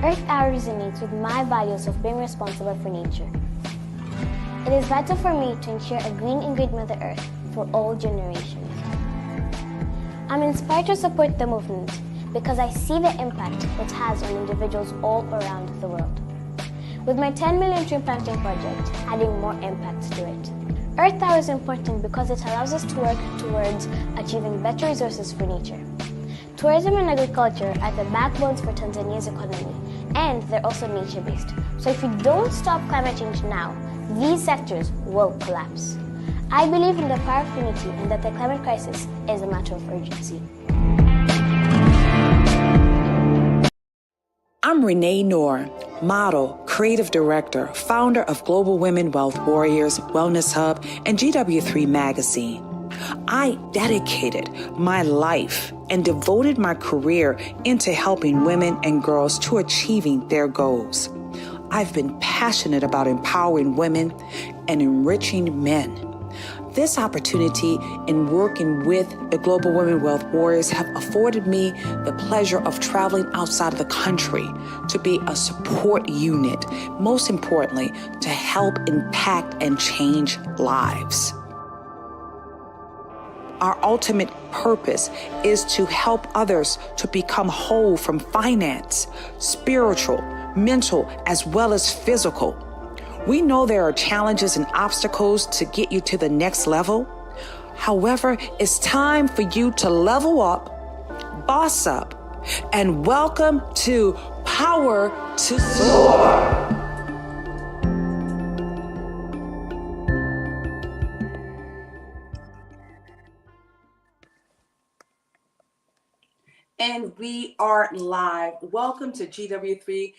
Earth Hour resonates with my values of being responsible for nature. It is vital for me to ensure a green and great Mother Earth for all generations. I'm inspired to support the movement because I see the impact it has on individuals all around the world. With my 10 million tree planting project, adding more impact to it. Earth Hour is important because it allows us to work towards achieving better resources for nature. Tourism and agriculture are the backbones for Tanzania's economy, and they're also nature-based. So if we don't stop climate change now, these sectors will collapse. I believe in the power of unity and that the climate crisis is a matter of urgency. I'm Renee Knorr, model, creative director, founder of Global Women Wealth Warriors, Wellness Hub, and GW3 magazine. I dedicated my life and devoted my career into helping women and girls to achieving their goals. I've been passionate about empowering women and enriching men. This opportunity in working with the Global Women Wealth Warriors have afforded me the pleasure of traveling outside of the country to be a support unit, most importantly, to help impact and change lives. Our ultimate purpose is to help others to become whole from finance, spiritual, mental, as well as physical. We know there are challenges and obstacles to get you to the next level. However, it's time for you to level up, boss up, and welcome to Power to Soar. And we are live. Welcome to GW3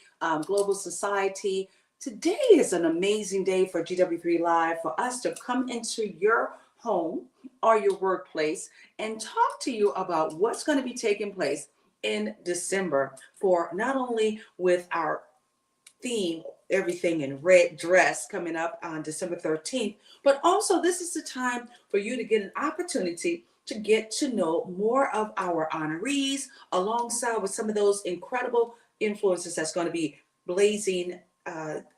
Global Society. Today is an amazing day for GW3 Live, for us to come into your home or your workplace and talk to you about what's going to be taking place in December, for not only with our theme, everything in red dress, coming up on December 13th, but also this is the time for you to get an opportunity to get to know more of our honorees, alongside with some of those incredible influences that's going to be blazing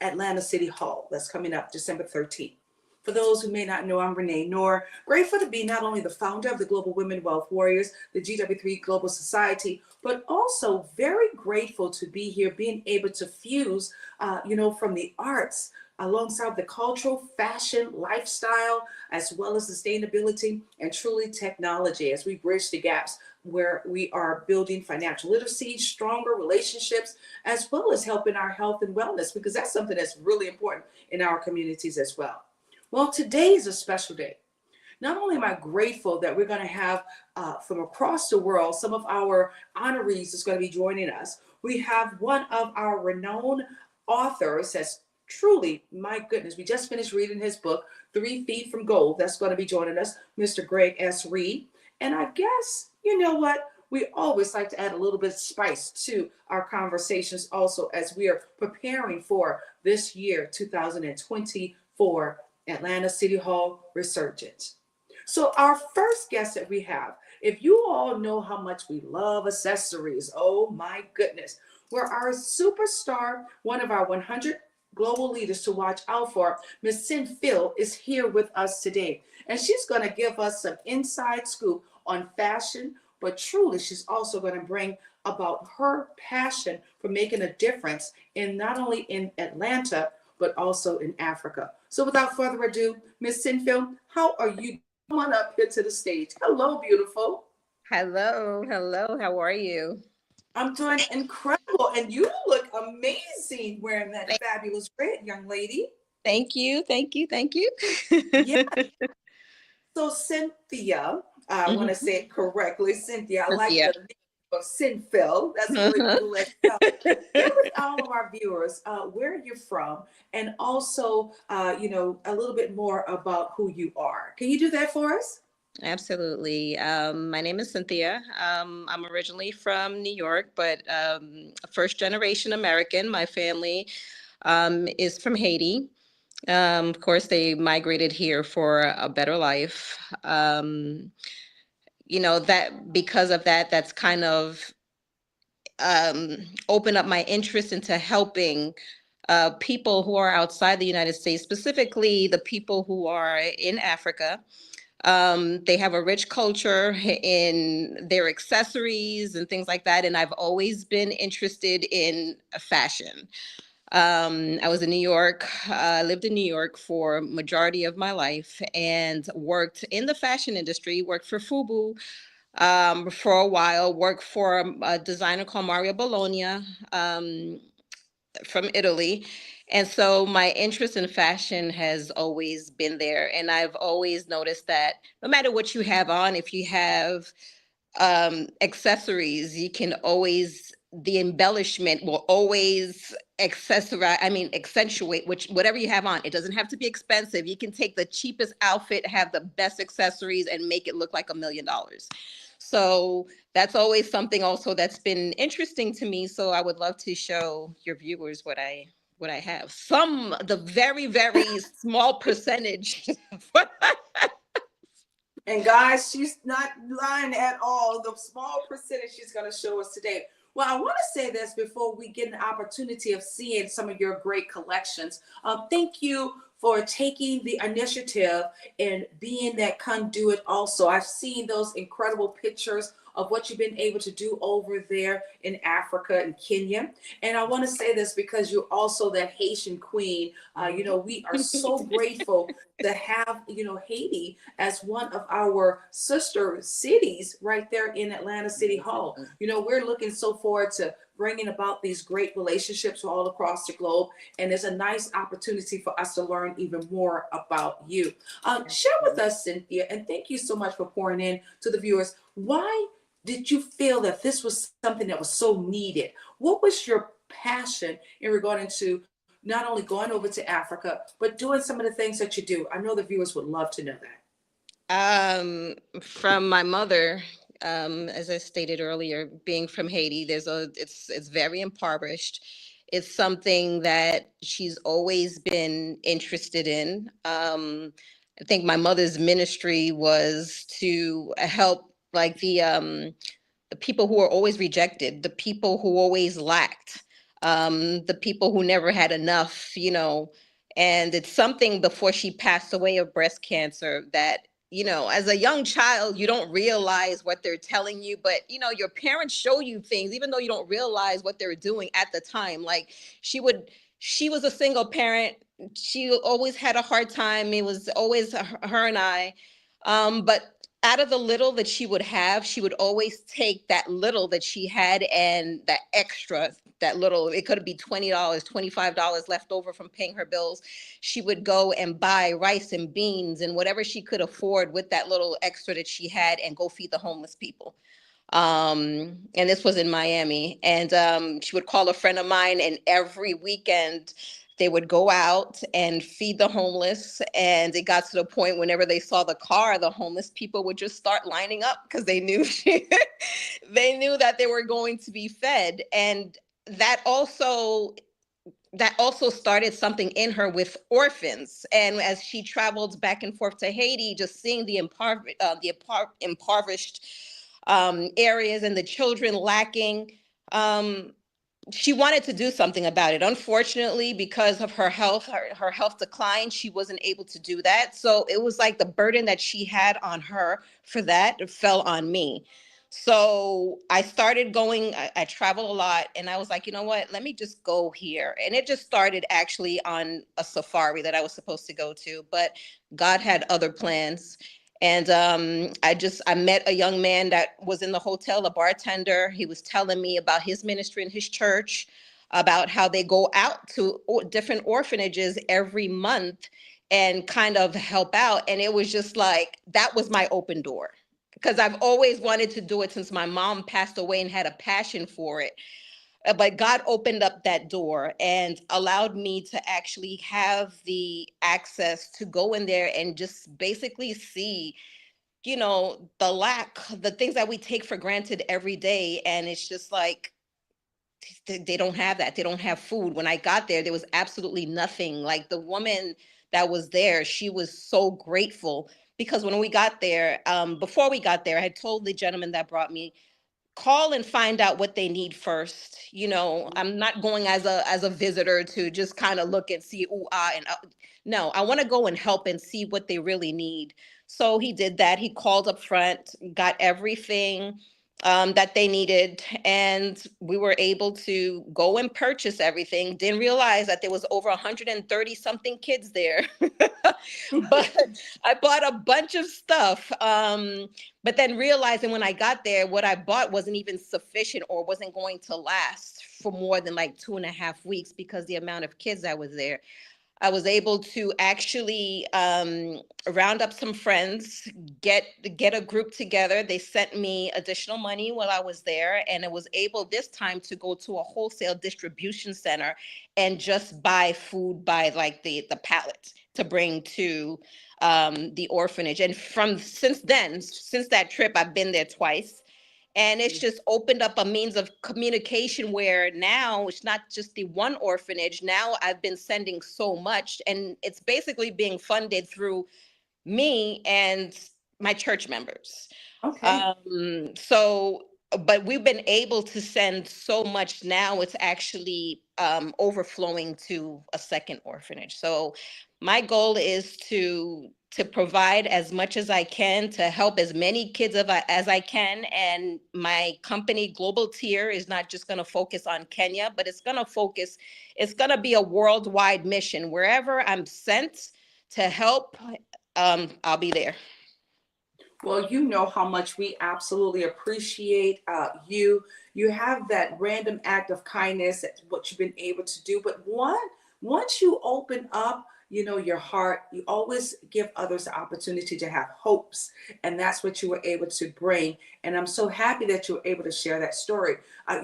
Atlanta City Hall. That's coming up December 13th. For those who may not know, I'm Renee Knorr, grateful to be not only the founder of the Global Women Wealth Warriors, the GW3 Global Society, but also very grateful to be here, being able to fuse, from the arts, alongside the cultural, fashion, lifestyle, as well as sustainability and truly technology, as we bridge the gaps where we are building financial literacy, stronger relationships, as well as helping our health and wellness, because that's something that's really important in our communities as well. Well, today is a special day. Not only am I grateful that we're going to have from across the world, some of our honorees is going to be joining us. We have one of our renowned authors that's truly, my goodness, we just finished reading his book, 3 Feet from Gold. That's going to be joining us, Mr. Greg S. Reed. And I guess, you know what? We always like to add a little bit of spice to our conversations also, as we are preparing for this year, 2024 Atlanta City Hall Resurgence. So our first guest that we have, if you all know how much we love accessories, oh my goodness, we're our superstar, one of our 100 global leaders to watch out for, Miss Cynthia is here with us today. And she's going to give us some inside scoop on fashion, but truly she's also going to bring about her passion for making a difference in not only in Atlanta, but also in Africa. So without further ado, Miss Cynthia, how are you? Come on up here to the stage. Hello, beautiful. Hello, how are you? I'm doing incredible, and you look amazing wearing that fabulous red, young lady. Thank you. Yeah. So Cynthia, I want to say it correctly. Cynthia, I like the name of Cynthia. That's really cool as well. Share with all of our viewers where you're from, and also, a little bit more about who you are. Can you do that for us? Absolutely. My name is Cynthia. I'm originally from New York, but first generation American. My family is from Haiti. Of course, they migrated here for a better life. That because of that, that's kind of opened up my interest into helping people who are outside the United States, specifically the people who are in Africa. They have a rich culture in their accessories and things like that. And I've always been interested in fashion. I was in New York, lived in New York for majority of my life and worked in the fashion industry, worked for FUBU for a while, worked for a designer called Mario Bologna from Italy. And so my interest in fashion has always been there. And I've always noticed that no matter what you have on, if you have accessories, you can always, the embellishment will always accentuate which whatever you have on. It doesn't have to be expensive. You can take the cheapest outfit, have the best accessories, and make it look like $1,000,000. So that's always something also that's been interesting to me. So I would love to show your viewers what I have. The very, very small percentage. And guys, she's not lying at all. The small percentage she's going to show us today. Well, I want to say this before we get an opportunity of seeing some of your great collections. Thank you for taking the initiative and being that conduit also. I've seen those incredible pictures of what you've been able to do over there in Africa and Kenya. And I want to say this because you're also that Haitian queen. We are so grateful to have, Haiti as one of our sister cities right there in Atlanta City Hall. We're looking so forward to bringing about these great relationships all across the globe. And it's a nice opportunity for us to learn even more about you. Share with us, Cynthia, and thank you so much for pouring in to the viewers. Why did you feel that this was something that was so needed? What was your passion in regarding to not only going over to Africa, but doing some of the things that you do? I know the viewers would love to know that. From my mother, as I stated earlier, being from Haiti, it's very impoverished. It's something that she's always been interested in. I think my mother's ministry was to help like the people who are always rejected, the people who always lacked, the people who never had enough, and it's something before she passed away of breast cancer that, as a young child, you don't realize what they're telling you, but, your parents show you things, even though you don't realize what they're doing at the time. Like she was a single parent. She always had a hard time. It was always her and I. But out of the little that she would always take that little that she had and that extra, that little, it could be $20, $25 left over from paying her bills. She would go and buy rice and beans and whatever she could afford with that little extra that she had and go feed the homeless people. And this was in Miami. And she would call a friend of mine, and every weekend they would go out and feed the homeless. And it got to the point whenever they saw the car, the homeless people would just start lining up because they knew they knew that they were going to be fed. And that also started something in her with orphans. And as she traveled back and forth to Haiti, just seeing the impoverished areas and the children lacking, she wanted to do something about it. Unfortunately, because of her health decline, she wasn't able to do that. So it was like the burden that she had on her for that fell on me. So I started going, I travel a lot, and I was like, you know what, let me just go here. And it just started actually on a safari that I was supposed to go to, but God had other plans. And I met a young man that was in the hotel, a bartender. He was telling me about his ministry and his church, about how they go out to different orphanages every month and kind of help out. And it was just like, that was my open door, because I've always wanted to do it since my mom passed away and had a passion for it. But God opened up that door and allowed me to actually have the access to go in there and just basically see, the lack, the things that we take for granted every day. And it's just like, they don't have that. They don't have food. When I got there was absolutely nothing. Like the woman that was there, she was so grateful, because when we got there, before we got there, I had told the gentleman that brought me, call and find out what they need first. You know, I'm not going as a visitor to just kind of look and see, ooh, ah, and no, I want to go and help and see what they really need. So he did that. He called up front, got everything that they needed, and we were able to go and purchase everything. Didn't realize that there was over 130 something kids there, but I bought a bunch of stuff. But then realizing when I got there, what I bought wasn't even sufficient or wasn't going to last for more than like 2.5 weeks because the amount of kids that was there. I was able to actually round up some friends, get a group together. They sent me additional money while I was there, and I was able this time to go to a wholesale distribution center and just buy food by like the pallet to bring to the orphanage. And since that trip, I've been there twice. And it's just opened up a means of communication where now it's not just the one orphanage. Now I've been sending so much, and it's basically being funded through me and my church members. Okay. So, but we've been able to send so much now, it's actually overflowing to a second orphanage. So my goal is to provide as much as I can to help as many kids as I can. And my company, Global Tier, is not just going to focus on Kenya, but it's going to be a worldwide mission. Wherever I'm sent to help, I'll be there. Well, you know how much we absolutely appreciate you. You have that random act of kindness, that's what you've been able to do. But once you open up, you know, your heart, you always give others the opportunity to have hopes. And that's what you were able to bring. And I'm so happy that you were able to share that story. I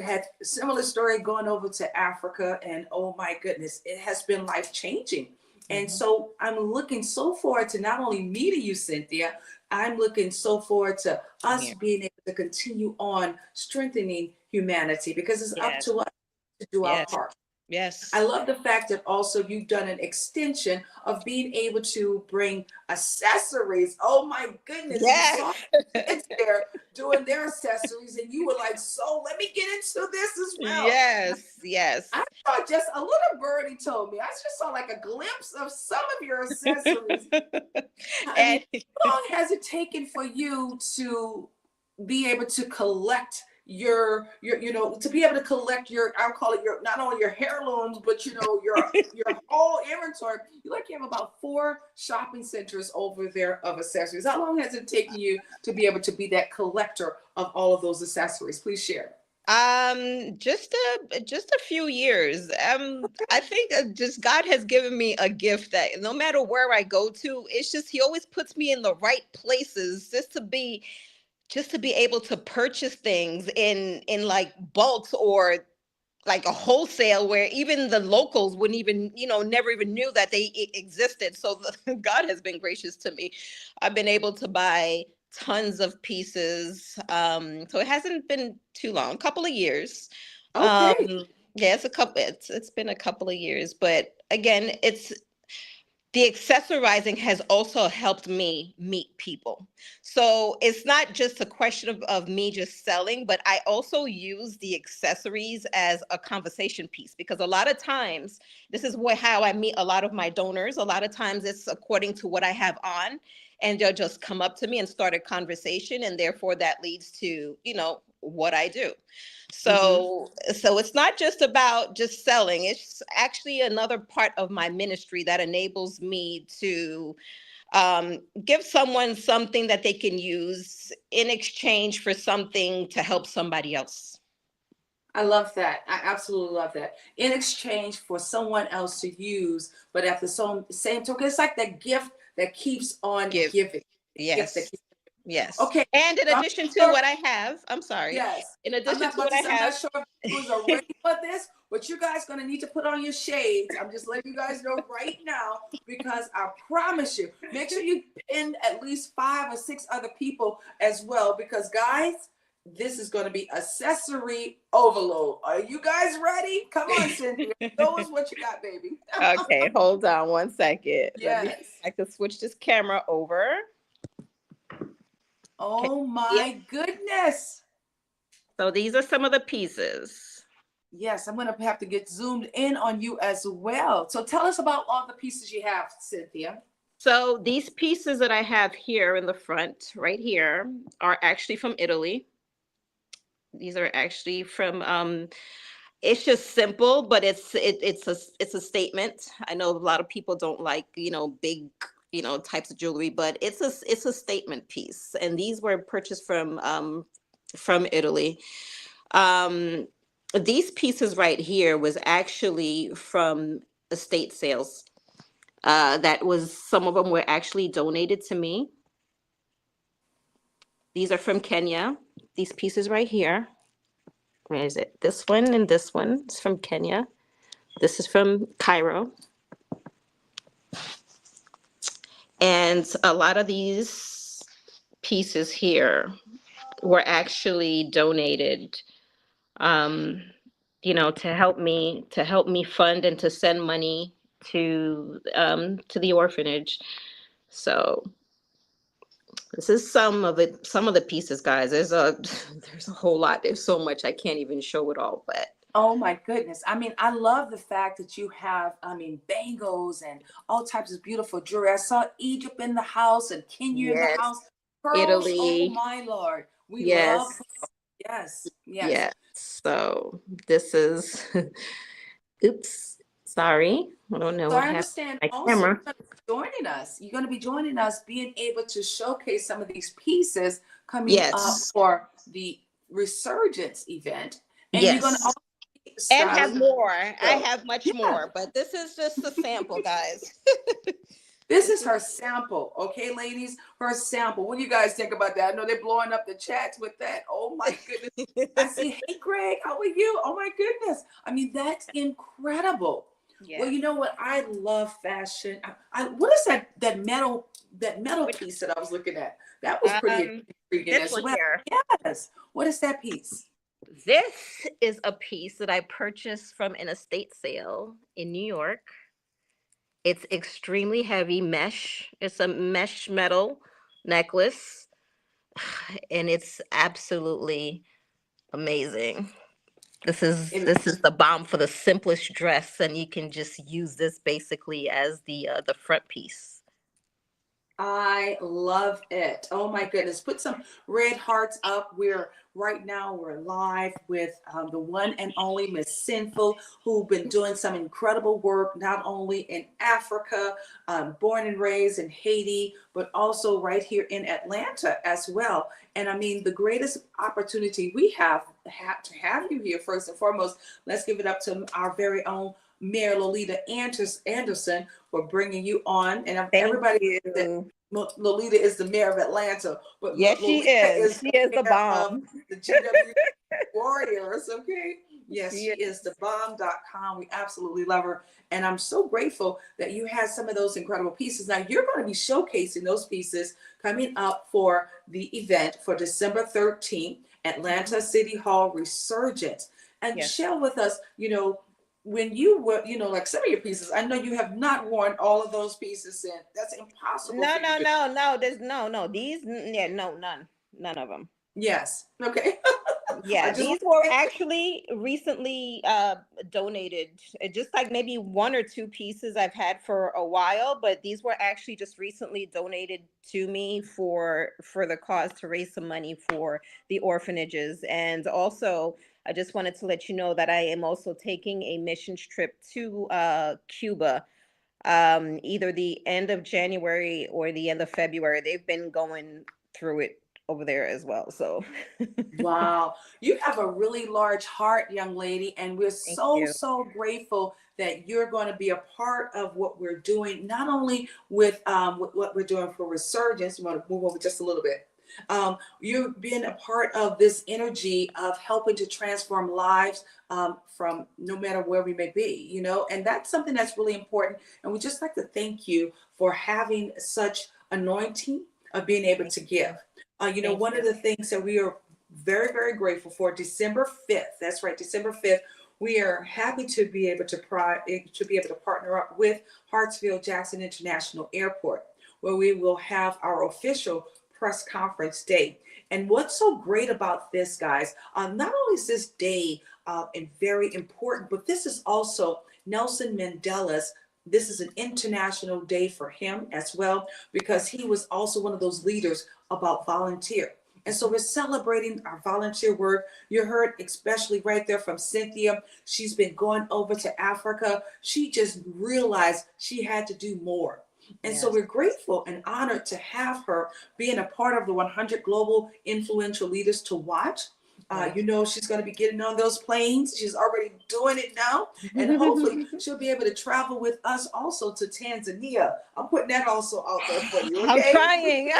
had a similar story going over to Africa, and oh my goodness, it has been life changing. And so I'm looking so forward to not only meeting you, Cynthia, I'm looking so forward to us being able to continue on strengthening humanity, because it's up to us to do our part. Yes. I love the fact that also you've done an extension of being able to bring accessories. Oh my goodness. Yes. You saw kids there doing their accessories, and you were like, so let me get into this as well. Yes. I saw just a little birdie told me. I just saw like a glimpse of some of your accessories. How long has it taken for you to be able to collect your to be able to collect your, I'll call it your, not only your heirlooms, but your whole inventory? You have about 4 shopping centers over there of accessories. How long has it taken you to be able to be that collector of all of those accessories? Please share. Just a few years. I think just God has given me a gift that no matter where I go to, it's just He always puts me in the right places just to be able to purchase things in like bulks or like a wholesale where even the locals wouldn't even, never even knew that they existed. So God has been gracious to me. I've been able to buy tons of pieces. So it hasn't been too long, a couple of years. Okay. Yeah, it's been a couple of years, but again, the accessorizing has also helped me meet people. So it's not just a question of me just selling, but I also use the accessories as a conversation piece, because a lot of times, this is how I meet a lot of my donors. A lot of times it's according to what I have on, and they'll just come up to me and start a conversation. And therefore that leads to, what I do. So it's not just about just selling. It's actually another part of my ministry that enables me to give someone something that they can use in exchange for something to help somebody else. I love that. I absolutely love that. In exchange for someone else to use, but at the same token, it's like that gift that keeps on giving. Yes. Yes. Okay. And in addition to what I have, I'm sorry. Yes. In addition to what I have. I'm not sure if you was ready for this, but you guys going to need to put on your shades. I'm just letting you guys know right now, because I promise you, make sure you pin at least 5 or 6 other people as well, because guys, this is going to be accessory overload. Are you guys ready? Come on, Cynthia. Show us what you got, baby. Okay, hold on one second. Yes. I can switch this camera over. Oh Yeah. my goodness. So these are some of the pieces. Yes, I'm going to have to get zoomed in on you as well. So tell us about all the pieces you have, Cynthia. So these pieces that I have here in the front, right here, are actually from Italy. These are actually from it's just simple, but it's a statement. I know a lot of people don't like, big, types of jewelry, but it's a statement piece. And these were purchased from Italy. Um these pieces right here was actually from estate sales. That was Some of them were actually donated to me. These are from Kenya. These pieces right here. Where is it? This one and this one is from Kenya. This is from Cairo. And a lot of these pieces here were actually donated, um, to help me fund and to send money to the orphanage. So this is some of the pieces, guys. There's a whole lot. There's so much I can't even show it all, but Oh my goodness. I mean, I love the fact that you have, I mean, bangles and all types of beautiful jewelry. I saw Egypt in the house and Kenya in the yes, house. Pearls, oh Italy, my Lord. We love, yes, yes, yes. yes. So this is, oops, sorry. I don't know So what I happened understand to my also camera. you're gonna be joining us. You're going to be joining us, being able to showcase some of these pieces coming up Yes, for the Resurgence event. And you're going to yes. also be And have styling. more. I So, have much yeah. more, but this is just a sample, guys. This This is is her sample, okay, ladies? Her sample. What do you guys think about that? I know they're blowing up the chats with that. Oh my goodness. I see, hey Greg, how are you? Oh my goodness. I mean, that's incredible. Well, yes. you know what? I love fashion. What is that metal Which piece that I was looking at? That was pretty intriguing this as one well. here. Yes. What is that piece? This is a piece that I purchased from an estate sale in New York. It's extremely heavy mesh. It's a mesh metal necklace, and it's absolutely amazing. This is And this is the bomb for the simplest dress, and you can just use this basically as the front piece. I love it. Oh my goodness. Put some red hearts up. We're live with the one and only Miss Sinful, who've been doing some incredible work, not only in Africa, born and raised in Haiti, but also right here in Atlanta as well. And I mean, the greatest opportunity we to have you here, first and foremost, let's give it up to our very own Mayor Lolita Anderson for bringing you on. And Thank everybody that you. Lolita is the mayor of Atlanta, but Yes, she Lolita is. is She the is the mayor of bomb. the GW Warriors. Okay. Yes, She she is. is the bomb.com. We absolutely love her. And I'm so grateful that you had some of those incredible pieces. Now you're going to be showcasing those pieces coming up for the event for December 13th, Mhm. Atlanta City Hall Resurgence. And Yes. share with us, when you were, like some of your pieces, I know you have not worn all of those pieces in. That's impossible No, for you no, to. no, no. There's no. Yeah, no, none of them. Yes. Okay. I Yeah, just want these were to say actually recently donated. Just like maybe one or two pieces I've had for a while, but these were actually just recently donated to me for the cause to raise some money for the orphanages. And also, I just wanted to let you know that I am also taking a missions trip to Cuba, either the end of January or the end of February. They've been going through it over there as well. So wow, you have a really large heart, young lady, and we're thank so, you. so grateful that you're going to be a part of what we're doing, not only with what we're doing for Resurgence. You want to move over just a little bit. You've been a part of this energy of helping to transform lives from no matter where we may be, and that's something that's really important. And we just like to thank you for having such anointing of being able Thank to you. give. Thank One you. of the things that we are very, very grateful for, December 5th, that's right, December 5th, we are happy to be able to partner up with Hartsfield Jackson International Airport, where we will have our official press conference day. And what's so great about this, guys, not only is this day and very important, but this is also Nelson Mandela's. This is an international day for him as well, because he was also one of those leaders about volunteer. And so we're celebrating our volunteer work. You heard especially right there from Cynthia. She's been going over to Africa. She just realized she had to do more. And so we're grateful and honored to have her being a part of the 100 Global Influential Leaders to Watch. You know, she's going to be getting on those planes. She's already doing it now. And hopefully she'll be able to travel with us also to Tanzania. I'm putting that also out there for you, okay? I'm trying.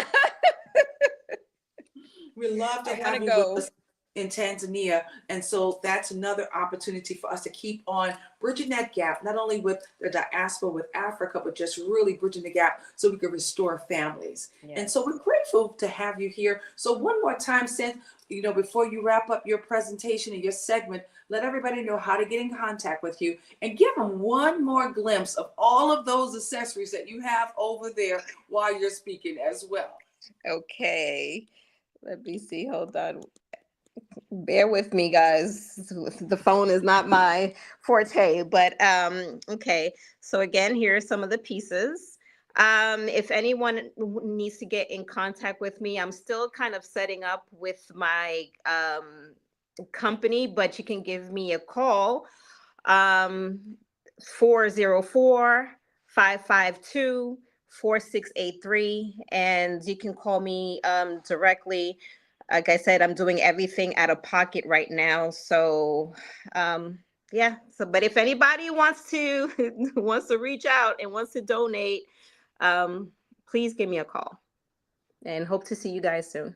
We'd love to have you with us in Tanzania. And so that's another opportunity for us to keep on bridging that gap, not only with the diaspora, with Africa, but just really bridging the gap so we can restore families. Yes. And so we're grateful to have you here. So one more time, Cynth, you know, before you wrap up your presentation and your segment, let everybody know how to get in contact with you and give them one more glimpse of all of those accessories that you have over there while you're speaking as well. Okay. Let me see. Hold on. Bear with me, guys. The phone is not my forte, but okay. So again, here are some of the pieces. If anyone needs to get in contact with me, I'm still kind of setting up with my company, but you can give me a call, 404-552-4683, and you can call me directly. Like I said, I'm doing everything out of pocket right now. So yeah. So, but if anybody wants to reach out and wants to donate, please give me a call, and hope to see you guys soon.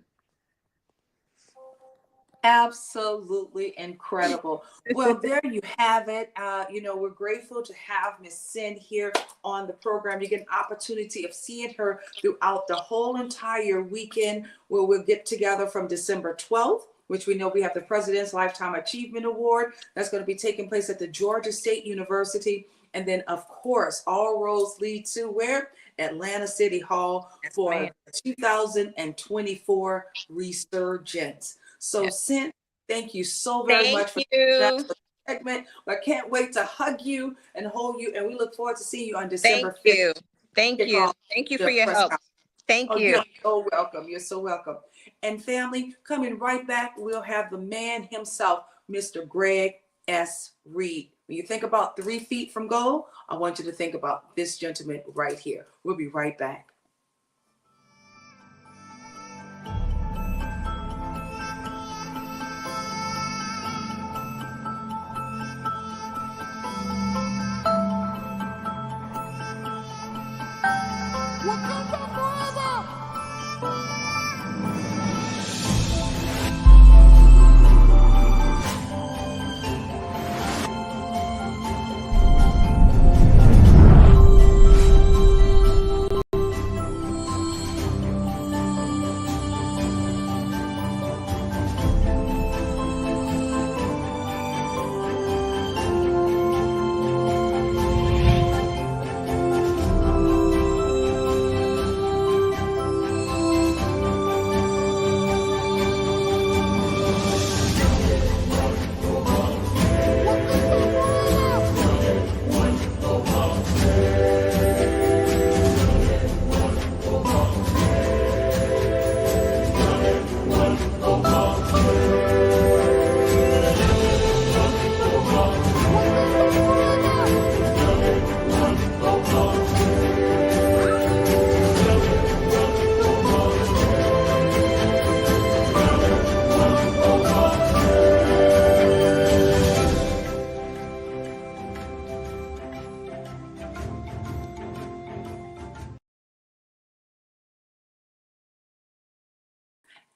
Absolutely incredible. Well, there you have it. You know, we're grateful to have Miss Sin here on the program. You get an opportunity of seeing her throughout the whole entire weekend, where we'll get together from December 12th, which we know we have the President's Lifetime Achievement Award. That's going to be taking place at the Georgia State University. And then, of course, all roads lead to where? Atlanta City Hall for 2024 Resurgence. So, Sin, thank you so very much for that segment. I can't wait to hug you and hold you, and we look forward to seeing you on December 5th. Thank you. Thank you for your help. Thank you. You're so welcome. You're so welcome. And family, coming right back, we'll have the man himself, Mr. Greg S. Reed. When you think about 3 feet from goal, I want you to think about this gentleman right here. We'll be right back.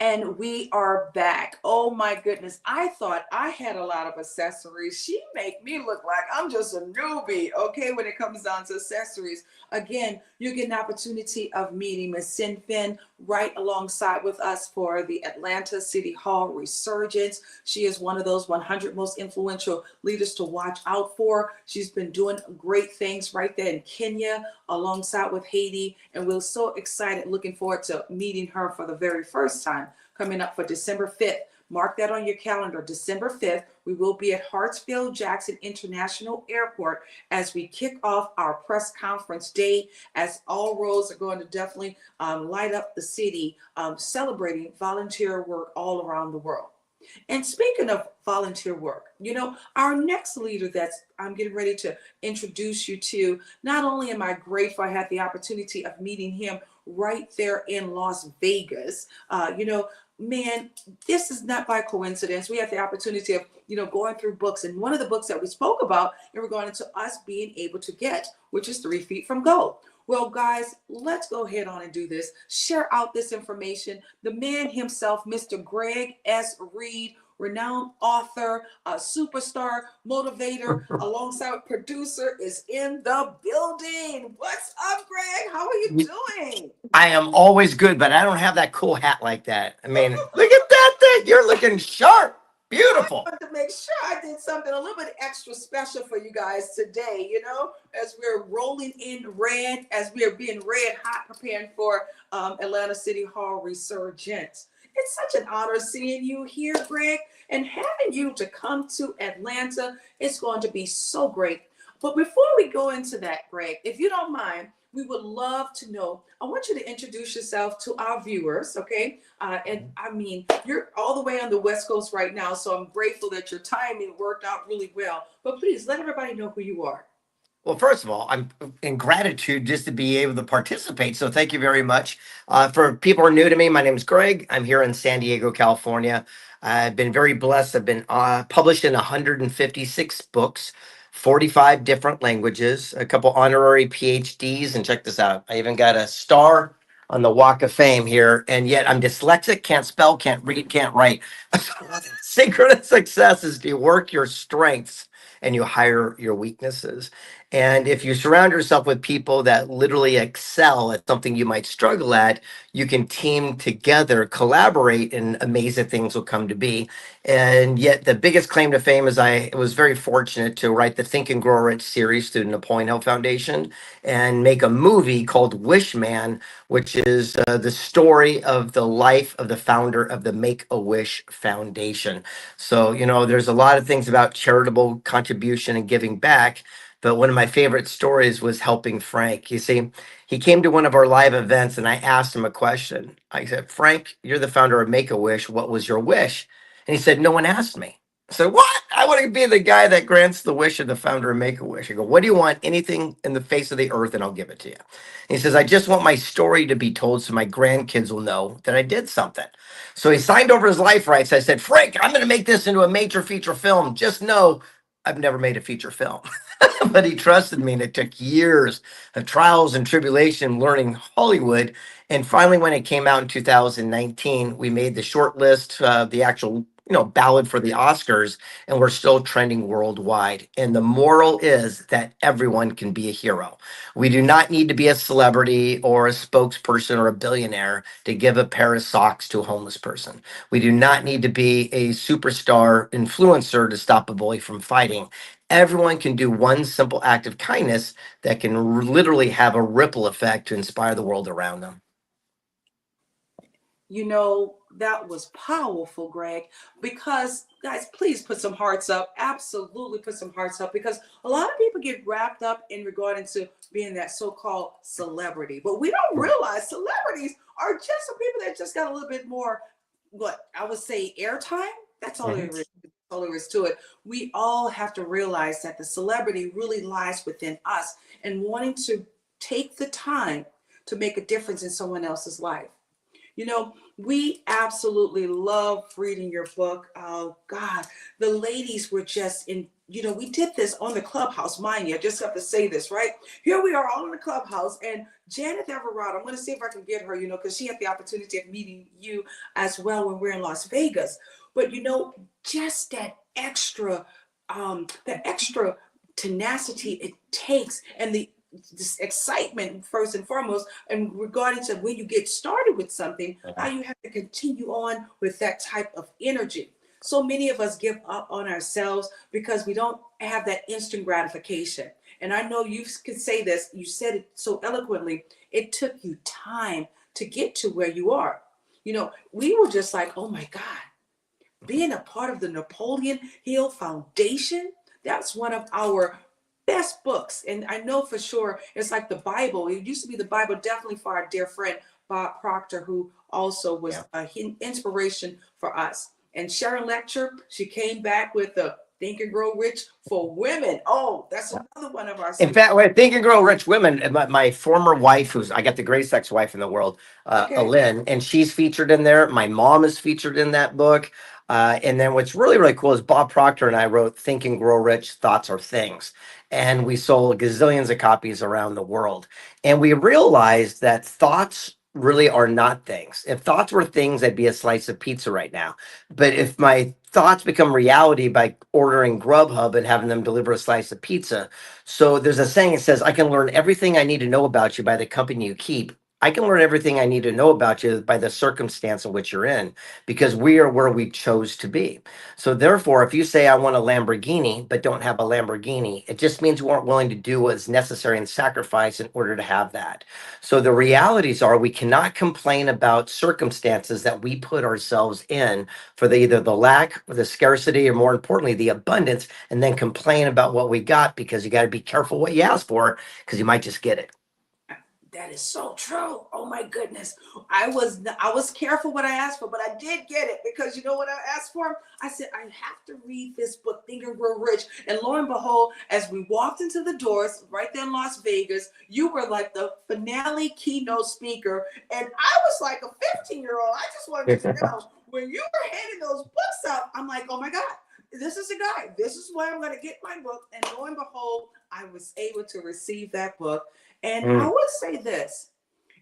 And we are back. Oh my goodness. I thought I had a lot of accessories. She make me look like I'm just a newbie, okay, when it comes down to accessories. Again, you get an opportunity of meeting Miss Sin Fin right alongside with us for the Atlanta City Hall resurgence. She is one of those 100 most influential leaders to watch out for. She's been doing great things right there in Kenya alongside with Haiti. And we're so excited, looking forward to meeting her for the very first time coming up for December 5th. Mark that on your calendar, December 5th. We will be at Hartsfield-Jackson International Airport as we kick off our press conference day, as all roads are going to definitely light up the city, celebrating volunteer work all around the world. And speaking of volunteer work, you know, our next leader that's I'm getting ready to introduce you to, not only am I grateful I had the opportunity of meeting him right there in Las Vegas, you know, man, this is not by coincidence. We had the opportunity of, you know, going through books. And one of the books that we spoke about in regard to us being able to get, which is 3 Feet from Gold. Well, guys, let's go ahead on and do this. Share out this information. The man himself, Mr. Greg S. Reed, renowned author, superstar, motivator, alongside producer, is in the building. What's up, Greg? How are you doing? I am always good, but I don't have that cool hat like that. I mean, look at that thing. You're looking sharp. Beautiful. I wanted to make sure I did something a little bit extra special for you guys today, you know, as we're rolling in red, as we are being red hot, preparing for Atlanta City Hall resurgence. It's such an honor seeing you here, Greg, and having you to come to Atlanta. It's going to be so great. But before we go into that, Greg, if you don't mind, we would love to know. I want you to introduce yourself to our viewers, okay? And I mean, you're all the way on the West Coast right now, so I'm grateful that your timing worked out really well. But please let everybody know who you are. Well, first of all, I'm in gratitude just to be able to participate. So thank you very much. For people who are new to me, my name is Greg. I'm here in San Diego, California. I've been very blessed. I've been published in 156 books, 45 different languages, a couple honorary PhDs. And check this out. I even got a star on the Walk of Fame here. And yet I'm dyslexic, can't spell, can't read, can't write. Secret of success is to work your strengths and you hire your weaknesses. And if you surround yourself with people that literally excel at something you might struggle at, you can team together, collaborate, and amazing things will come to be. And yet the biggest claim to fame is I was very fortunate to write the Think and Grow Rich series through the Napoleon Hill Foundation and make a movie called Wish Man, which is the story of the life of the founder of the Make-A-Wish Foundation. So, you know, there's a lot of things about charitable contribution and giving back. But one of my favorite stories was helping Frank. You see, he came to one of our live events and I asked him a question. I said, Frank, you're the founder of Make-A-Wish. What was your wish? And he said, no one asked me. I said, what? I want to be the guy that grants the wish of the founder of Make-A-Wish. I go, what do you want? Anything in the face of the earth and I'll give it to you. And he says, I just want my story to be told so my grandkids will know that I did something. So he signed over his life rights. I said, Frank, I'm going to make this into a major feature film. Just know I've never made a feature film. But he trusted me, and it took years of trials and tribulation learning Hollywood. And finally, when it came out in 2019, we made the short list, the actual ballot for the Oscars, and we're still trending worldwide. And the moral is that everyone can be a hero. We do not need to be a celebrity or a spokesperson or a billionaire to give a pair of socks to a homeless person. We do not need to be a superstar influencer to stop a bully from fighting. Everyone can do one simple act of kindness that can literally have a ripple effect to inspire the world around them. You know, that was powerful, Greg, because guys, please put some hearts up. Absolutely put some hearts up, because a lot of people get wrapped up in regarding to being that so-called celebrity, but we don't realize celebrities are just some people that just got a little bit more, what I would say, airtime. That's all there is. All there is to it. We all have to realize that the celebrity really lies within us and wanting to take the time to make a difference in someone else's life. You know, we absolutely love reading your book. Oh God, the ladies were just in, we did this on the Clubhouse, mind you. I just have to say this, right? Here we are all in the Clubhouse, and Janet Everard, I'm going to see if I can get her, because she had the opportunity of meeting you as well when we're in Las Vegas. But just that extra tenacity it takes, and the this excitement first and foremost, and regarding to when you get started with something, how you have to continue on with that type of energy. So many of us give up on ourselves because we don't have that instant gratification. And I know you can say this, you said it so eloquently. It took you time to get to where you are. You know, we were just like, oh my God, being a part of the Napoleon Hill Foundation, that's one of our best books. And I know for sure it's like the Bible. It used to be the Bible, definitely for our dear friend Bob Proctor, who also was an inspiration for us. And Sharon Lecture, she came back with the Think and Grow Rich for Women. Oh, that's another one of our. In fact, when Think and Grow Rich Women, my former wife, who's I got the greatest ex-wife in the world, Okay. Lynn, and she's featured in there. My mom is featured in that book. And then what's really, really cool is Bob Proctor and I wrote Think and Grow Rich, Thoughts Are Things. And we sold gazillions of copies around the world. And we realized that thoughts really are not things. If thoughts were things, I'd be a slice of pizza right now. But if my thoughts become reality by ordering Grubhub and having them deliver a slice of pizza, so there's a saying that says, I can learn everything I need to know about you by the company you keep. I can learn everything I need to know about you by the circumstance in which you're in, because we are where we chose to be. So therefore, if you say, I want a Lamborghini, but don't have a Lamborghini, it just means you weren't willing to do what's necessary and sacrifice in order to have that. So the realities are we cannot complain about circumstances that we put ourselves in for either the lack or the scarcity, or more importantly, the abundance, and then complain about what we got, because you got to be careful what you ask for, because you might just get it. That is so true. Oh my goodness. I was careful what I asked for, but I did get it, because you know what I asked for? I said, I have to read this book, Think and Grow Rich. And lo and behold, as we walked into the doors right there in Las Vegas, you were like the finale keynote speaker. And I was like a 15-year-old. I just wanted you to know, when you were handing those books out, I'm like, oh my God, this is a guy. This is where I'm going to get my book. And lo and behold, I was able to receive that book. And I would say this,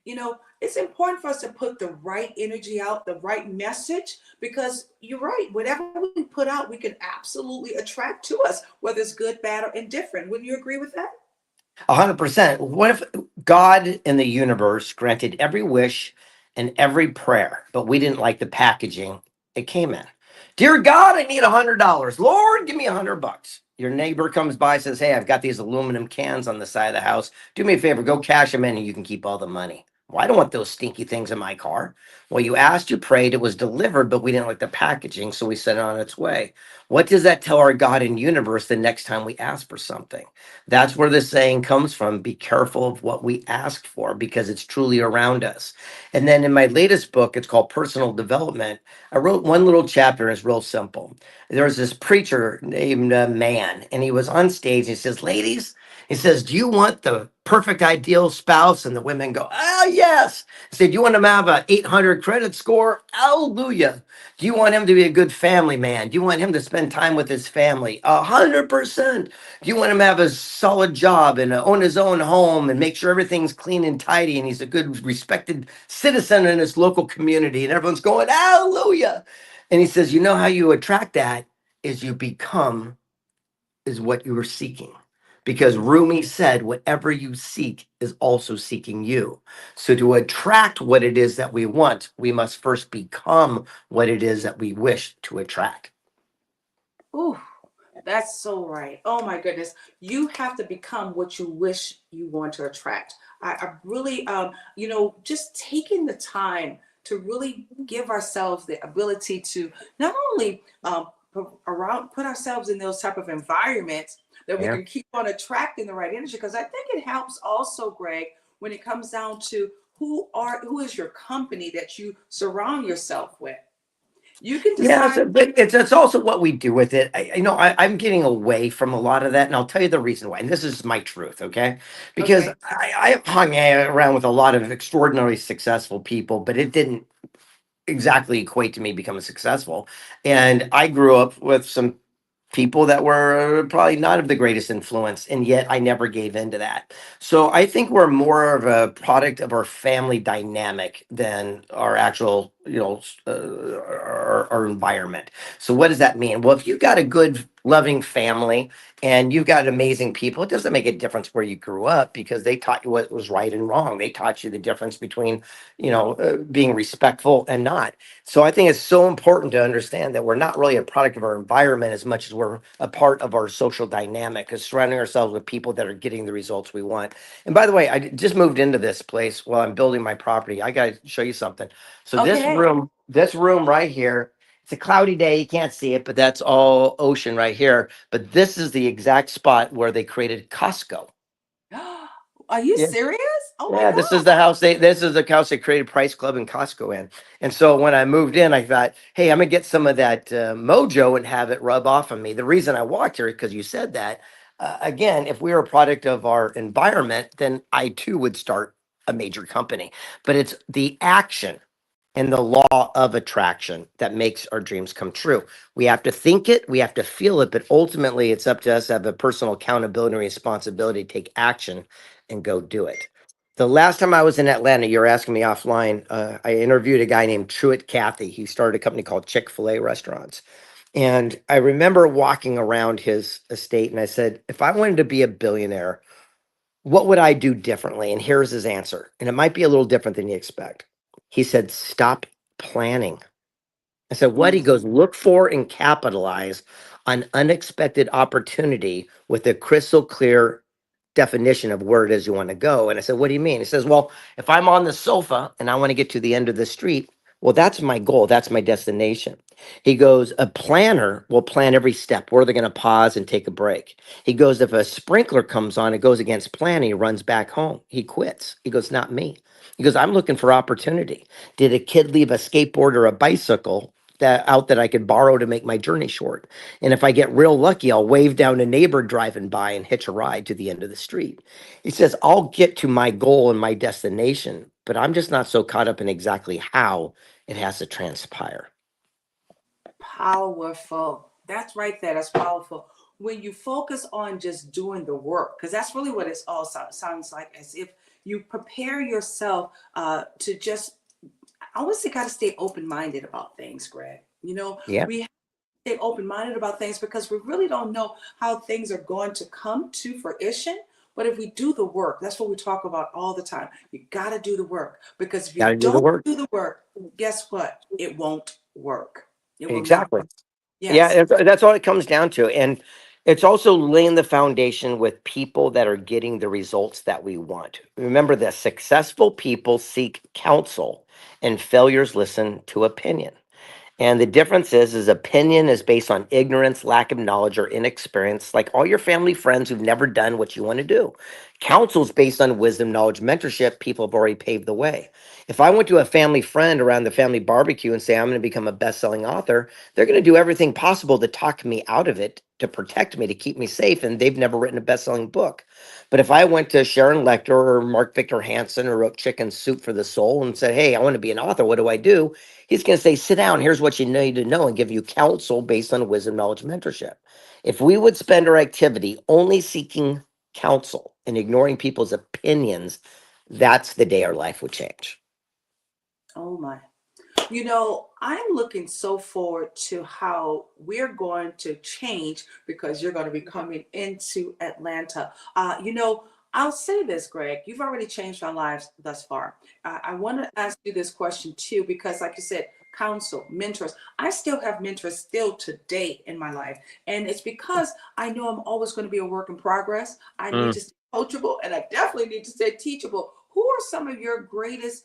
you know, it's important for us to put the right energy out, the right message, because you're right. Whatever we put out, we can absolutely attract to us, whether it's good, bad, or indifferent. Wouldn't you agree with that? 100%. What if God in the universe granted every wish and every prayer, but we didn't like the packaging it came in? Dear God, I need $100. Lord, give me $100. Your neighbor comes by and says, hey, I've got these aluminum cans on the side of the house. Do me a favor, go cash them in and you can keep all the money. Well, I don't want those stinky things in my car. Well, you asked, you prayed, it was delivered, but we didn't like the packaging, so we sent it on its way. What does that tell our God in universe the next time we ask for something? That's where the saying comes from, be careful of what we ask for, because it's truly around us. And then in my latest book, it's called Personal Development. I wrote one little chapter, and it's real simple. There was this preacher named Man, and he was on stage. And he says, ladies, he says, do you want the perfect ideal spouse? And the women go, oh, yes. He said, do you want him to have an 800 credit score? Hallelujah. Do you want him to be a good family man? Do you want him to spend time with his family? 100%. Do you want him to have a solid job and own his own home and make sure everything's clean and tidy and he's a good, respected citizen in his local community? And everyone's going, hallelujah. And he says, you know how you attract that is you become is what you are seeking. Because Rumi said, whatever you seek is also seeking you. So to attract what it is that we want, we must first become what it is that we wish to attract. Ooh, that's so right. Oh my goodness. You have to become what you wish you want to attract. I really, just taking the time to really give ourselves the ability to not only put ourselves in those type of environments that we Yeah. can keep on attracting the right energy. Because I think it helps also, Greg, when it comes down to who is your company that you surround yourself with. You can Yeah, decide. but it's also what we do with it. I'm getting away from a lot of that, and I'll tell you the reason why. And this is my truth, okay? Because Okay. I hung around with a lot of extraordinarily successful people, but it didn't exactly equate to me becoming successful. And I grew up with some people that were probably not of the greatest influence, and yet I never gave in to that. So I think we're more of a product of our family dynamic than our actual, our environment. So what does that mean? Well, if you got a good loving family, and you've got amazing people. It doesn't make a difference where you grew up because they taught you what was right and wrong. They taught you the difference between, being respectful and not. So I think it's so important to understand that we're not really a product of our environment as much as we're a part of our social dynamic, is surrounding ourselves with people that are getting the results we want. And by the way, just moved into this place while I'm building my property. I got to show you something. So Okay. this room right here, it's a cloudy day, you can't see it, but that's all ocean right here. But this is the exact spot where they created Costco. Are you Yeah. serious? Oh my Yeah, this is the God. house this is the house they created Price Club and Costco in. And so when I moved in, I thought, hey, I'm gonna get some of that mojo and have it rub off on me. The reason I walked here is because you said that. Again, if we were a product of our environment, then I too would start a major company. But it's the action and the law of attraction that makes our dreams come true. We have to think it, we have to feel it, but ultimately it's up to us to have a personal accountability and responsibility to take action and go do it. The last time I was in Atlanta, you were asking me offline, I interviewed a guy named Truett Cathy. He started a company called Chick-fil-A Restaurants. And I remember walking around his estate and I said, if I wanted to be a billionaire, what would I do differently? And here's his answer. And it might be a little different than you expect. He said, stop planning. I said, what? He Mm. goes, look for and capitalize on unexpected opportunity with a crystal clear definition of where it is you want to go. And I said, what do you mean? He says, well, if I'm on the sofa and I want to get to the end of the street, well, that's my goal. That's my destination. He goes, a planner will plan every step. Where they're going to pause and take a break. He goes, if a sprinkler comes on, it goes against plan. He runs back home. He quits. He goes, not me. He goes, I'm looking for opportunity. Did a kid leave a skateboard or a bicycle that I could borrow to make my journey short? And if I get real lucky, I'll wave down a neighbor driving by and hitch a ride to the end of the street. He says, I'll get to my goal and my destination, but I'm just not so caught up in exactly how it has to transpire. Powerful. That's right there. That's powerful. When you focus on just doing the work, because that's really what it's all sounds like, as if you prepare yourself to just, I always say, got to stay open minded about things, Greg. Yeah, We stay open-minded about things because we really don't know how things are going to come to fruition. But if we do the work, that's what we talk about all the time. You got to do the work, because if got you to do the don't work. do the work, guess what? It won't work. It will not Exactly. work. Yeah, Yes. that's all it comes down to. And it's also laying the foundation with people that are getting the results that we want. Remember this: successful people seek counsel and failures listen to opinion. And the difference is opinion is based on ignorance, lack of knowledge, or inexperience, like all your family friends who've never done what you want to do. Counsel is based on wisdom, knowledge, mentorship. People have already paved the way. If I went to a family friend around the family barbecue and say, I'm going to become a best-selling author, they're going to do everything possible to talk me out of it, to protect me, to keep me safe. And they've never written a best-selling book. But if I went to Sharon Lecter or Mark Victor Hansen, who wrote Chicken Soup for the Soul, and said, hey, I want to be an author, what do I do? He's going to say, sit down, here's what you need to know, and give you counsel based on wisdom, knowledge, mentorship. If we would spend our activity only seeking counsel and ignoring people's opinions, that's the day our life would change. Oh my. I'm looking so forward to how we're going to change, because you're going to be coming into Atlanta. I'll say this, Greg, you've already changed our lives thus far. I want to ask you this question too, because like you said, counsel, mentors. I still have mentors still today in my life. And it's because I know I'm always going to be a work in progress. I need Mm. to stay coachable, and I definitely need to stay teachable. Who are some of your greatest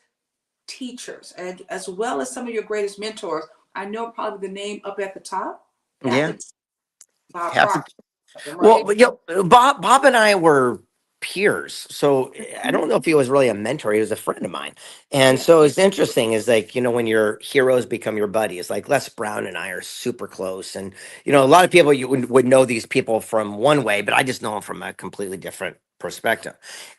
teachers, and as well as some of your greatest mentors? I know probably the name up at the top has to Yeah. be Bob Have Proctor, to. right? Well, Bob and I were peers. So I Mhm. don't know if he was really a mentor. He was a friend of mine. And Yeah. so it's interesting is like, when your heroes become your buddies, like Les Brown and I are super close. And, a lot of people you would know these people from one way, but I just know them from a completely different perspective.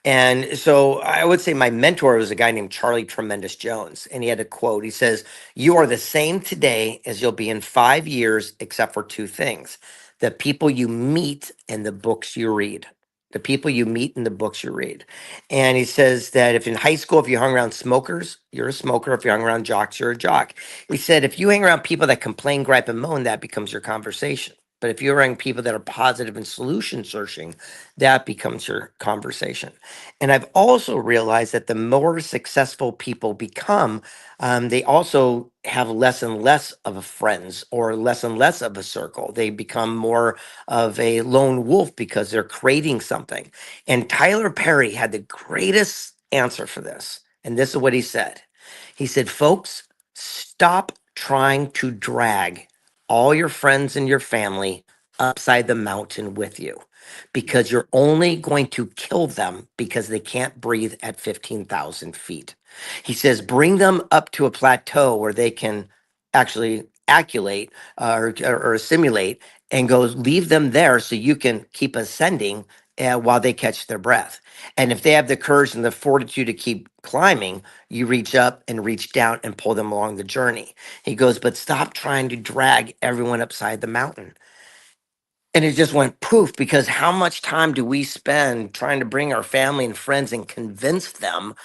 And so I would say my mentor was a guy named Charlie Tremendous Jones. And he had a quote. He says, you are the same today as you'll be in 5 years, except for two things: the people you meet and the books you read. The people you meet and the books you read. And he says that if in high school, if you hung around smokers, you're a smoker. If you hung around jocks, you're a jock. He said, if you hang around people that complain, gripe, and moan, that becomes your conversation. But if you're around people that are positive and solution searching, that becomes your conversation. And I've also realized that the more successful people become, they also have less and less of a friends or less and less of a circle. They become more of a lone wolf because they're creating something. And Tyler Perry had the greatest answer for this. And this is what he said. He said, folks, stop trying to drag all your friends and your family upside the mountain with you because you're only going to kill them because they can't breathe at 15,000 feet. He says, bring them up to a plateau where they can actually acculate or simulate and go leave them there so you can keep ascending while they catch their breath. And if they have the courage and the fortitude to keep climbing, you reach up and reach down and pull them along the journey. He goes, but stop trying to drag everyone upside the mountain. And it just went poof because how much time do we spend trying to bring our family and friends and convince them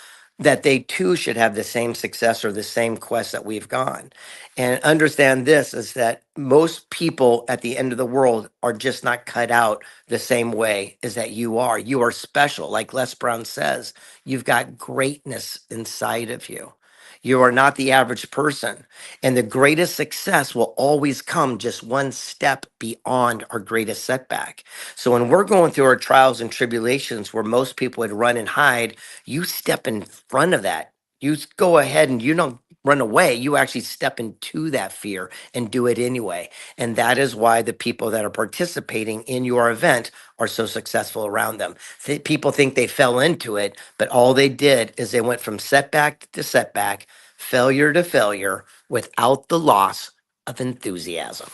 that they too should have the same success or the same quest that we've gone? And understand this is that most people at the end of the world are just not cut out the same way as that you are. You are special. Like Les Brown says, you've got greatness inside of you. You are not the average person. And the greatest success will always come just one step beyond our greatest setback. So when we're going through our trials and tribulations where most people would run and hide, you step in front of that. You go ahead and you don't run away. You actually step into that fear and do it anyway. And that is why the people that are participating in your event are so successful around them. People think they fell into it, but all they did is they went from setback to setback, failure to failure, without the loss of enthusiasm.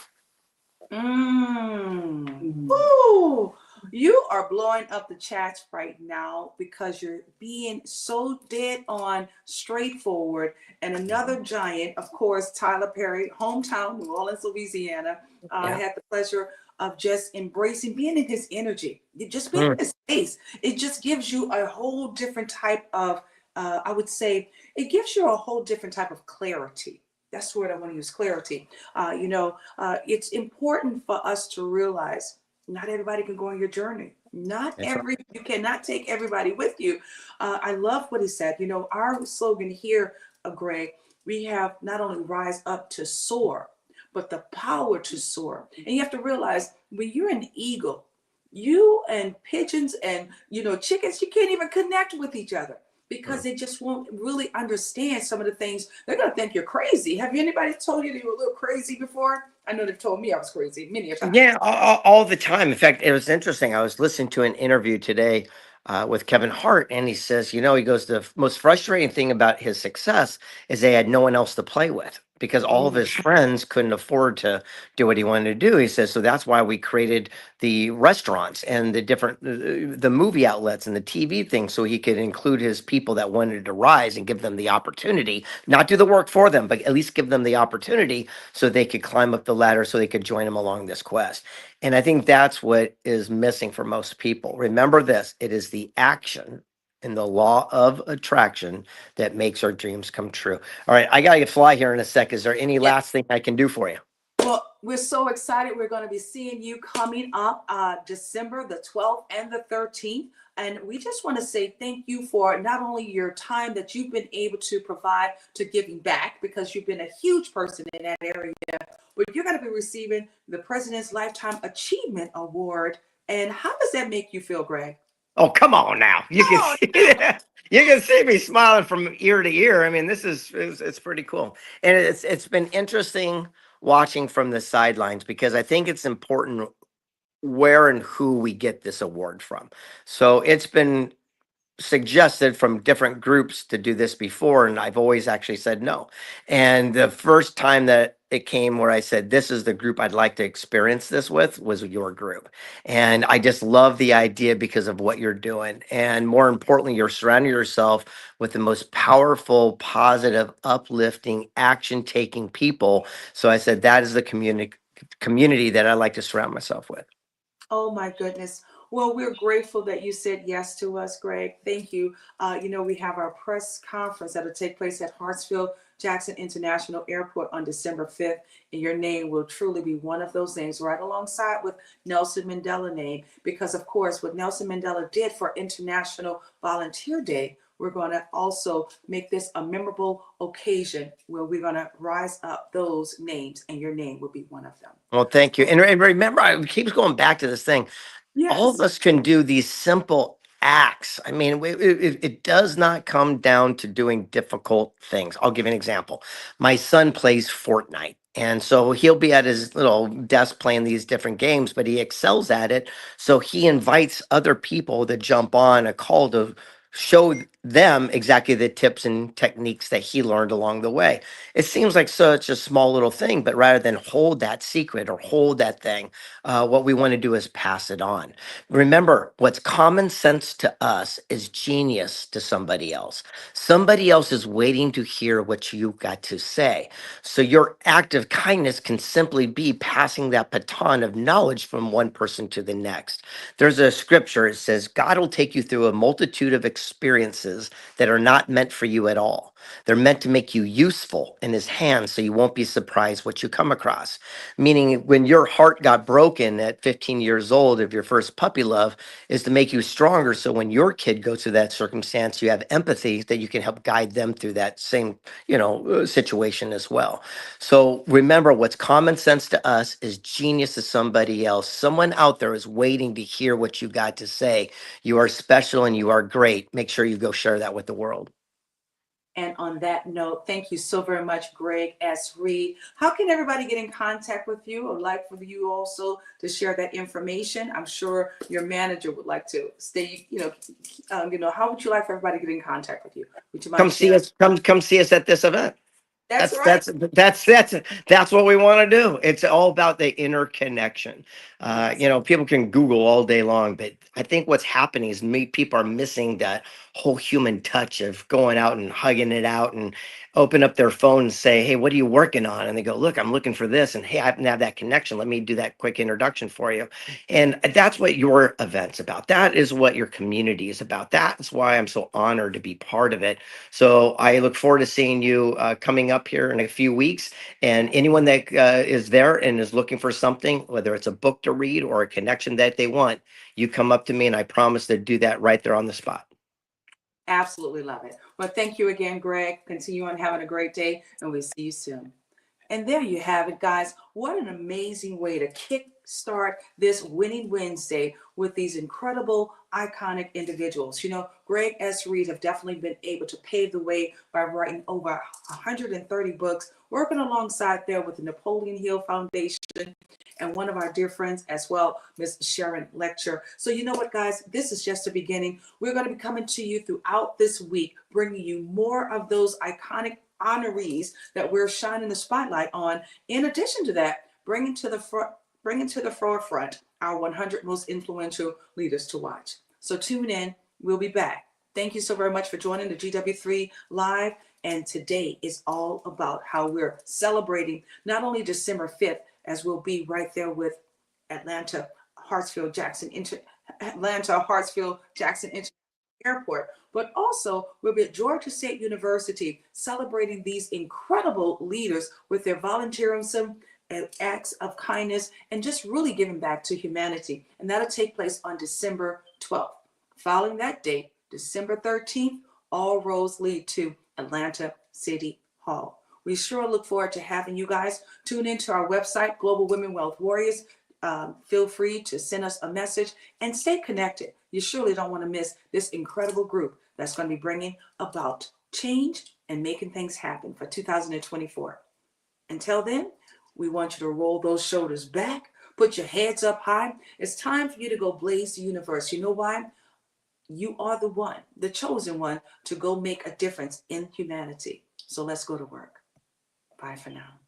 Ooh, you are blowing up the chats right now because you're being so dead on straightforward. And another giant, of course, Tyler Perry, hometown, New Orleans, Louisiana. I had the pleasure of just embracing being in his energy. Just being in his space. It just gives you a whole different type of, I would say, it gives you a whole different type of clarity. That's the word I want to use, clarity. It's important for us to realize not everybody can go on your journey. You cannot take everybody with you. I love what he said. You know, our slogan here, Greg, we have not only rise up to soar, but the power to soar. And you have to realize when you're an eagle, you and pigeons and, chickens, you can't even connect with each other because they just won't really understand some of the things. They're going to think you're crazy. Have anybody told you you were a little crazy before? I know they've told me I was crazy many a time. Yeah, all the time. In fact, it was interesting. I was listening to an interview today with Kevin Hart, and he says, he goes, the most frustrating thing about his success is they had no one else to play with because all of his friends couldn't afford to do what he wanted to do. He says, so that's why we created the restaurants and the different, the movie outlets and the TV things so he could include his people that wanted to rise and give them the opportunity, not do the work for them, but at least give them the opportunity so they could climb up the ladder so they could join him along this quest. And I think that's what is missing for most people. Remember this, it is the action and the law of attraction that makes our dreams come true. All right, I got to fly here in a sec. Is there any last thing I can do for you? Well, we're so excited. We're going to be seeing you coming up December the 12th and the 13th. And we just want to say thank you for not only your time that you've been able to provide to giving back, because you've been a huge person in that area, but you're going to be receiving the President's Lifetime Achievement Award. And how does that make you feel, Greg? Oh, come on now. You can see me smiling from ear to ear. I mean, it's pretty cool. And it's been interesting watching from the sidelines because I think it's important where and who we get this award from. So it's been suggested from different groups to do this before, and I've always actually said no. And the first time that it came where I said, this is the group I'd like to experience this with, was your group. And I just love the idea because of what you're doing. And more importantly, you're surrounding yourself with the most powerful, positive, uplifting, action-taking people. So I said, that is the community that I like to surround myself with. Oh my goodness. Well, we're grateful that you said yes to us, Greg. Thank you. We have our press conference that'll take place at Hartsfield Jackson International Airport on December 5th. And your name will truly be one of those names right alongside with Nelson Mandela name. Because of course, what Nelson Mandela did for International Volunteer Day, we're going to also make this a memorable occasion where we're going to rise up those names, and your name will be one of them. Well, thank you. And remember, I keeps going back to this thing. All of Yes. us can do these simple acts. I mean, it does not come down to doing difficult things. I'll give you an example. My son plays Fortnite. And so he'll be at his little desk playing these different games, but he excels at it. So he invites other people to jump on a call to show them exactly the tips and techniques that he learned along the way. It seems like such a small little thing, but rather than hold that secret or hold that thing, what we want to do is pass it on. Remember, what's common sense to us is genius to somebody else. Somebody else is waiting to hear what you got to say. So your act of kindness can simply be passing that baton of knowledge from one person to the next. There's a scripture, it says, God will take you through a multitude of experiences that are not meant for you at all. They're meant to make you useful in his hands so you won't be surprised what you come across. Meaning, when your heart got broken at 15 years old of your first puppy love, is to make you stronger. So when your kid goes through that circumstance, you have empathy that you can help guide them through that same, situation as well. So remember, what's common sense to us is genius to somebody else. Someone out there is waiting to hear what you got to say. You are special and you are great. Make sure you go share that with the world. And on that note, thank you so very much, Greg S. Reed. How can everybody get in contact with you? I'd like for you also to share that information. I'm sure your manager would like to stay, how would you like for everybody to get in contact with you? Would you mind Come see us. Come see us at this event. That's right. That's what we want to do. It's all about the interconnection. People can Google all day long, but I think what's happening is people are missing that whole human touch of going out and hugging it out and open up their phone and say, "Hey, what are you working on?" And they go, "Look, I'm looking for this." And hey, I happen to have that connection. Let me do that quick introduction for you. And that's what your event's about. That is what your community is about. That's why I'm so honored to be part of it. So I look forward to seeing you coming up here in a few weeks. And anyone that is there and is looking for something, whether it's a book to read or a connection that they want, you come up to me and I promise to do that right there on the spot. Absolutely love it. Well, thank you again, Greg. Continue on having a great day, and we'll see you soon. And there you have it, guys. What an amazing way to kickstart this Winning Wednesday with these incredible, iconic individuals. Greg S. Reed have definitely been able to pave the way by writing over 130 books, working alongside there with the Napoleon Hill Foundation and one of our dear friends as well, Miss Sharon Lecture. So you know what, guys? This is just the beginning. We're going to be coming to you throughout this week, bringing you more of those iconic honorees that we're shining the spotlight on. In addition to that, bringing to the forefront our 100 most influential leaders to watch. So tune in. We'll be back. Thank you so very much for joining the GW3 Live. And today is all about how we're celebrating not only December 5th, as we'll be right there with Atlanta Hartsfield Jackson Airport, but also we'll be at Georgia State University celebrating these incredible leaders with their volunteerism and acts of kindness and just really giving back to humanity. And that'll take place on December 12th. Following that date, December 13th, all roads lead to Atlanta City Hall. We sure look forward to having you guys tune into our website, Global Women Wealth Warriors. Feel free to send us a message and stay connected. You surely don't want to miss this incredible group that's going to be bringing about change and making things happen for 2024. Until then, we want you to roll those shoulders back, put your heads up high. It's time for you to go blaze the universe. You know why? You are the one, the chosen one, to go make a difference in humanity. So let's go to work. Bye for now.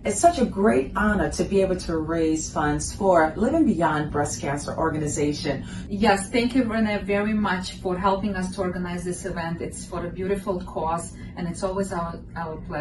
It's such a great honor to be able to raise funds for Living Beyond Breast Cancer organization. Yes, thank you, Renee, very much for helping us to organize this event. It's for a beautiful cause, and it's always our pleasure.